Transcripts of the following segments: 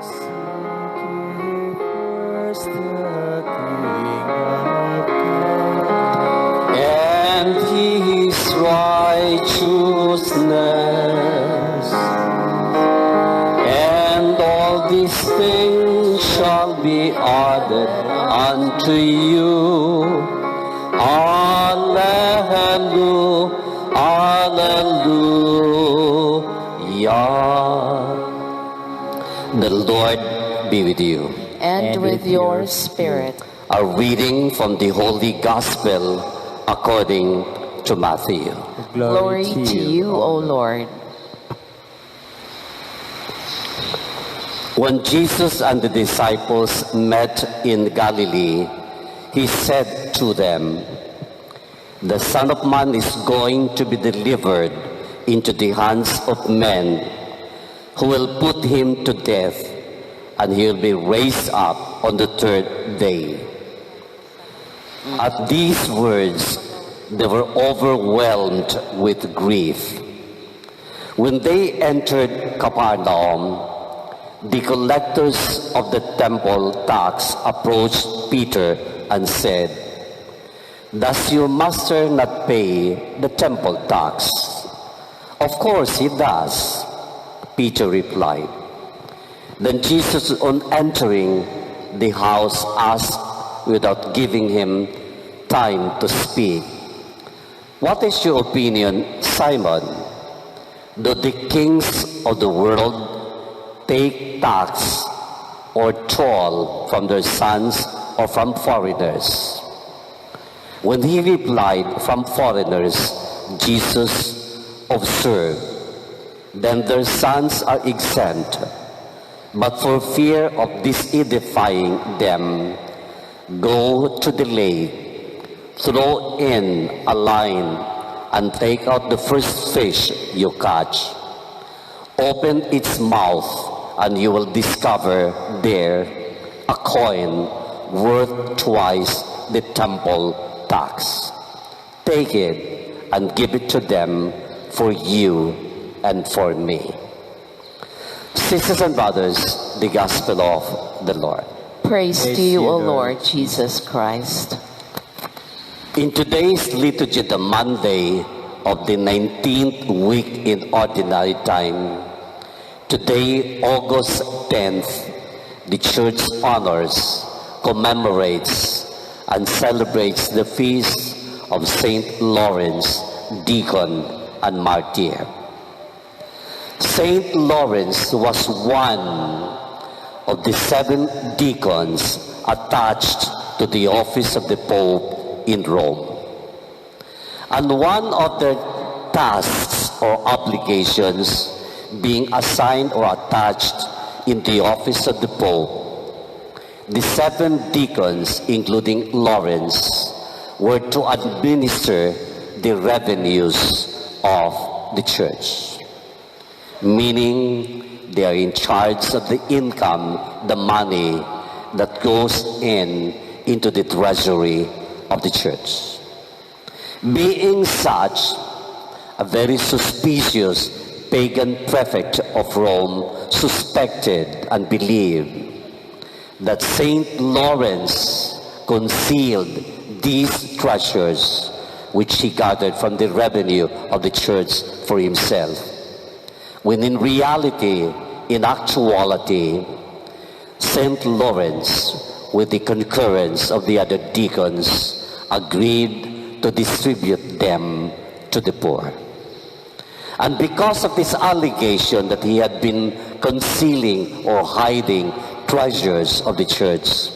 and His righteousness, and all these things shall be added unto you. Alleluia, Alleluia. The Lord be with you. And with your spirit. A reading from the Holy Gospel according to Matthew. Glory to you, O Lord. When Jesus and the disciples met in Galilee, He said to them, "The Son of Man is going to be delivered into the hands of men, who will put Him to death, and He will be raised up on the third day." At these words, they were overwhelmed with grief. When they entered Capernaum, the collectors of the temple tax approached Peter and said, "Does your master not pay the temple tax?" "Of course he does," Peter replied. Then Jesus, on entering the house, asked, without giving him time to speak, "What is your opinion, Simon? Do the kings of the world take tax or toll from their sons or from foreigners?" When he replied, "From foreigners," Jesus observed, "Then their sons are exempt. But for fear of disedifying them, go to the lake, throw in a line, and take out the first fish you catch. Open its mouth, and you will discover there a coin worth twice the temple tax. Take it and give it to them for you and for me." Sisters and brothers, the Gospel of the Lord. Praise to you, O Lord Jesus Christ. In today's liturgy, the Monday of the 19th week in Ordinary Time, today, August 10th, the Church honors, commemorates, and celebrates the feast of Saint Lawrence, Deacon and Martyr. Saint Lawrence was one of the 7 deacons attached to the office of the Pope in Rome. And one of their tasks or obligations being assigned or attached in the office of the Pope, the 7 deacons, including Lawrence, were to administer the revenues of the church, meaning they are in charge of the income, the money that goes into the treasury of the church. Being such, a very suspicious pagan prefect of Rome suspected and believed that Saint Lawrence concealed these treasures which he gathered from the revenue of the church for himself, when in reality, in actuality, Saint Lawrence, with the concurrence of the other deacons, agreed to distribute them to the poor. And because of this allegation that he had been concealing or hiding treasures of the church,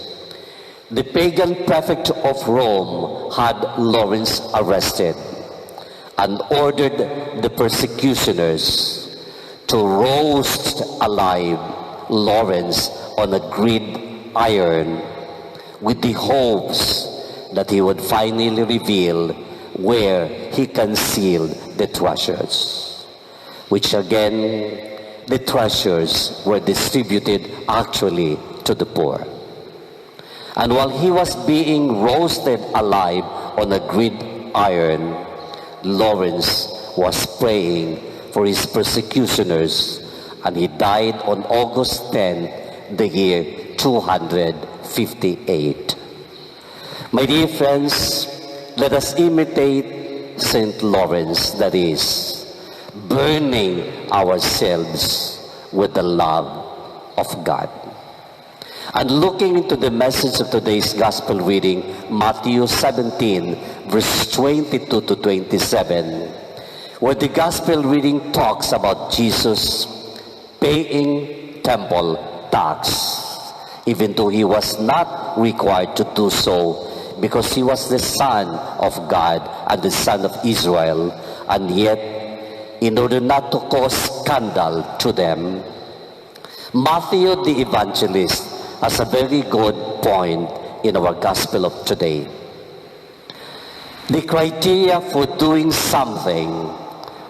the pagan prefect of Rome had Lawrence arrested and ordered the persecutioners to roast alive Lawrence on a gridiron, with the hopes that he would finally reveal where he concealed the treasures, which again, the treasures were distributed actually to the poor. And while he was being roasted alive on a gridiron, Lawrence was praying for his persecutioners, and he died on August 10, the year 258. My dear friends, let us imitate St. Lawrence, that is, burning ourselves with the love of God. And looking into the message of today's gospel reading, Matthew 17, verse 22 to 27, where the gospel reading talks about Jesus paying temple tax, even though he was not required to do so because he was the Son of God and the Son of Israel, and yet, in order not to cause scandal to them, Matthew the evangelist has a very good point in our gospel of today. The criteria for doing something,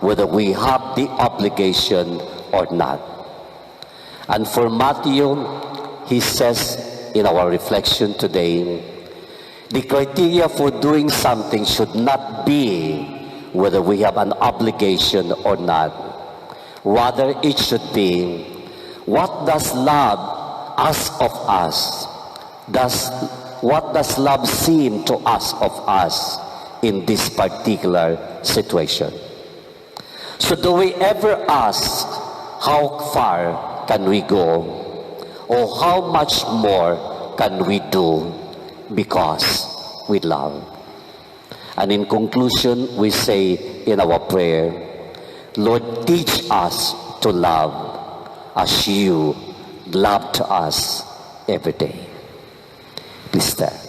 whether we have the obligation or not. And for Matthew, he says in our reflection today, the criteria for doing something should not be whether we have an obligation or not. Rather, it should be, what does love ask of us? What does love seem to ask of us in this particular situation? So do we ever ask, how far can we go? Or how much more can we do because we love? And in conclusion, we say in our prayer, Lord, teach us to love as you loved us every day. Please stand.